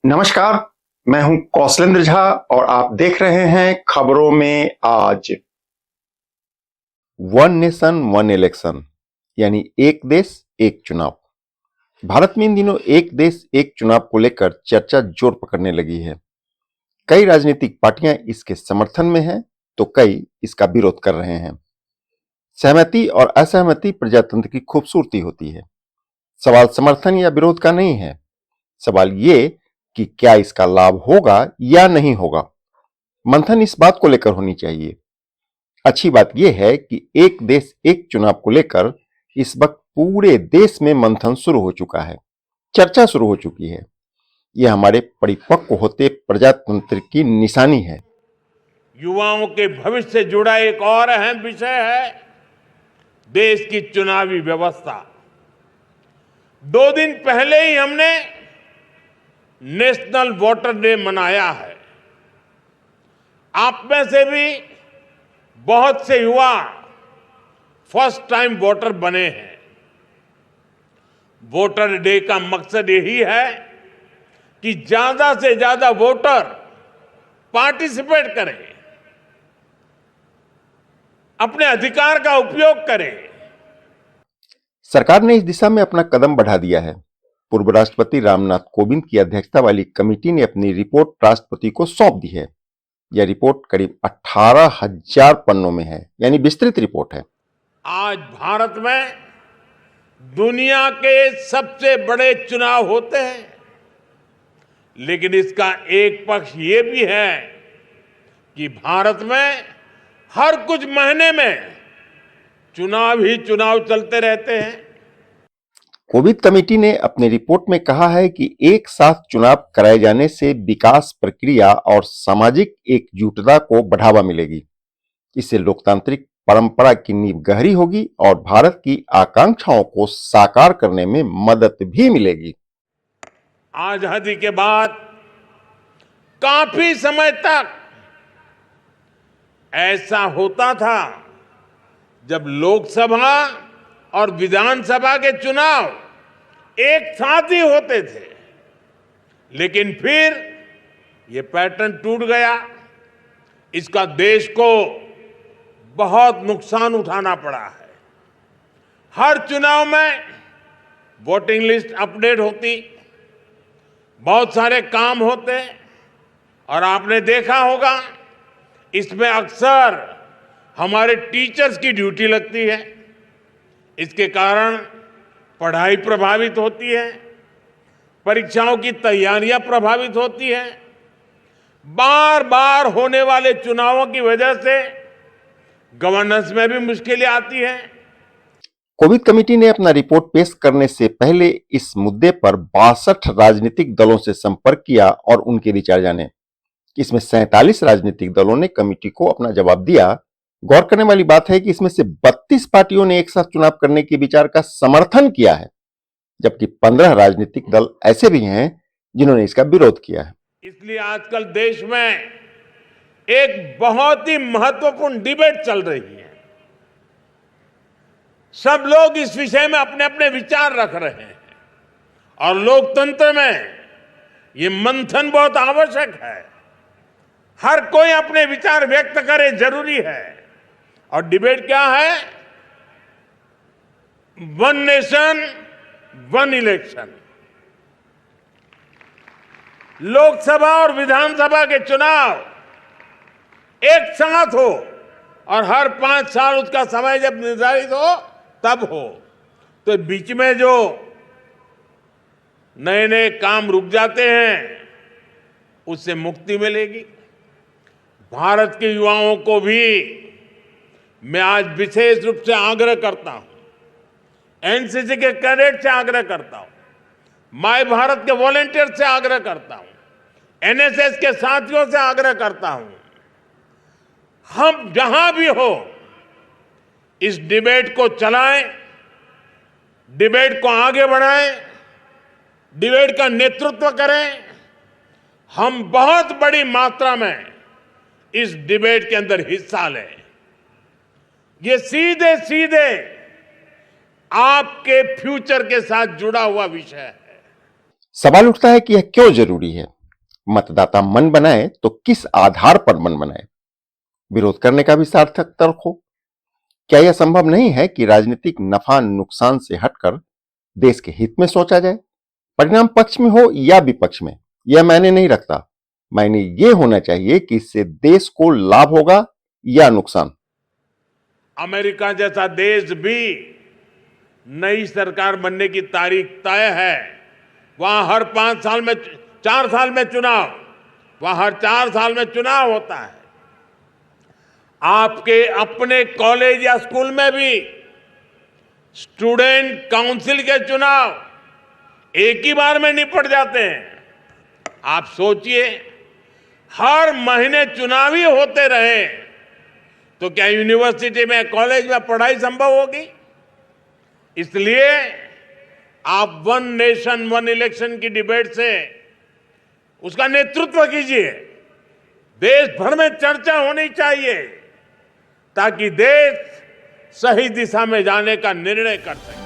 नमस्कार, मैं हूं कौशलेंद्र झा और आप देख रहे हैं खबरों में आज। वन नेशन वन इलेक्शन यानी एक देश एक चुनाव। भारत में इन दिनों एक देश एक चुनाव को लेकर चर्चा जोर पकड़ने लगी है। कई राजनीतिक पार्टियां इसके समर्थन में हैं, तो कई इसका विरोध कर रहे हैं। सहमति और असहमति प्रजातंत्र की खूबसूरती होती है। सवाल समर्थन या विरोध का नहीं है, सवाल ये कि क्या इसका लाभ होगा या नहीं होगा। मंथन इस बात को लेकर होनी चाहिए। अच्छी बात यह है कि एक देश एक चुनाव को लेकर इस वक्त पूरे देश में मंथन शुरू हो चुका है, चर्चा शुरू हो चुकी है। यह हमारे परिपक्व होते प्रजातंत्र की निशानी है। युवाओं के भविष्य से जुड़ा एक और अहम विषय है देश की चुनावी व्यवस्था। 2 दिन पहले ही हमने नेशनल वोटर डे मनाया है। आप में से भी बहुत से युवा फर्स्ट टाइम वोटर बने हैं। वोटर डे का मकसद यही है कि ज्यादा से ज्यादा वोटर पार्टिसिपेट करें, अपने अधिकार का उपयोग करें। सरकार ने इस दिशा में अपना कदम बढ़ा दिया है। पूर्व राष्ट्रपति रामनाथ कोविंद की अध्यक्षता वाली कमेटी ने अपनी रिपोर्ट राष्ट्रपति को सौंप दी है। यह रिपोर्ट करीब 18,000 पन्नों में है, यानी विस्तृत रिपोर्ट है। आज भारत में दुनिया के सबसे बड़े चुनाव होते हैं, लेकिन इसका एक पक्ष ये भी है कि भारत में हर कुछ महीने में चुनाव ही चुनाव चलते रहते हैं। कोविड कमेटी ने अपनी रिपोर्ट में कहा है कि एक साथ चुनाव कराए जाने से विकास प्रक्रिया और सामाजिक एकजुटता को बढ़ावा मिलेगी। इससे लोकतांत्रिक परंपरा की नींव गहरी होगी और भारत की आकांक्षाओं को साकार करने में मदद भी मिलेगी। आजादी के बाद काफी समय तक ऐसा होता था जब लोकसभा और विधानसभा के चुनाव एक साथ ही होते थे, लेकिन फिर ये पैटर्न टूट गया। इसका देश को बहुत नुकसान उठाना पड़ा है। हर चुनाव में वोटिंग लिस्ट अपडेट होती, बहुत सारे काम होते, और आपने देखा होगा इसमें अक्सर हमारे टीचर्स की ड्यूटी लगती है। इसके कारण पढ़ाई प्रभावित होती है, परीक्षाओं की तैयारियां प्रभावित होती हैं। बार बार होने वाले चुनावों की वजह से गवर्नेंस में भी मुश्किलें आती हैं। कोविड कमेटी ने अपना रिपोर्ट पेश करने से पहले इस मुद्दे पर 62 राजनीतिक दलों से संपर्क किया और उनके विचार जाने। इसमें 47 राजनीतिक दलों ने कमेटी को अपना जवाब दिया। गौर करने वाली बात है कि इसमें से 32 पार्टियों ने एक साथ चुनाव करने के विचार का समर्थन किया है, जबकि 15 राजनीतिक दल ऐसे भी हैं जिन्होंने इसका विरोध किया है। इसलिए आजकल देश में एक बहुत ही महत्वपूर्ण डिबेट चल रही है। सब लोग इस विषय में अपने अपने विचार रख रहे हैं और लोकतंत्र में ये मंथन बहुत आवश्यक है। हर कोई अपने विचार व्यक्त करे, जरूरी है। और डिबेट क्या है? One nation one election. Lok Sabha और विधानसभा के चुनाव एक साथ हो और हर 5 साल उसका समय जब निर्धारित हो तब हो, तो बीच में जो नए नए काम रुक जाते हैं उससे मुक्ति मिलेगी। भारत के युवाओं को भी मैं आज विशेष रूप से आग्रह करता हूं, एनसीसी के कैडेट से आग्रह करता हूं, माय भारत के वॉलंटियर से आग्रह करता हूं, एनएसएस के साथियों से आग्रह करता हूं, हम जहां भी हो इस डिबेट को चलाएं, डिबेट को आगे बढ़ाएं, डिबेट का नेतृत्व करें। हम बहुत बड़ी मात्रा में इस डिबेट के अंदर हिस्सा लें। ये सीधे सीधे आपके फ्यूचर के साथ जुड़ा हुआ विषय है। सवाल उठता है कि यह क्यों जरूरी है। मतदाता मन बनाए तो किस आधार पर मन बनाए? विरोध करने का भी सार्थक तर्क हो। क्या यह संभव नहीं है कि राजनीतिक नफा नुकसान से हटकर देश के हित में सोचा जाए? परिणाम पक्ष में हो या विपक्ष में, यह मायने नहीं रखता। मायने यह होना चाहिए कि इससे देश को लाभ होगा या नुकसान। अमेरिका जैसा देश भी नई सरकार बनने की तारीख तय है। वहां हर 5 साल में 4 साल में चुनाव, वहां हर 4 साल में चुनाव होता है। आपके अपने कॉलेज या स्कूल में भी स्टूडेंट काउंसिल के चुनाव एक ही बार में निपट जाते हैं। आप सोचिए, हर महीने चुनाव ही होते रहे तो क्या यूनिवर्सिटी में, कॉलेज में पढ़ाई संभव होगी? इसलिए आप वन नेशन वन इलेक्शन की डिबेट से उसका नेतृत्व कीजिए। देश भर में चर्चा होनी चाहिए ताकि देश सही दिशा में जाने का निर्णय कर सके।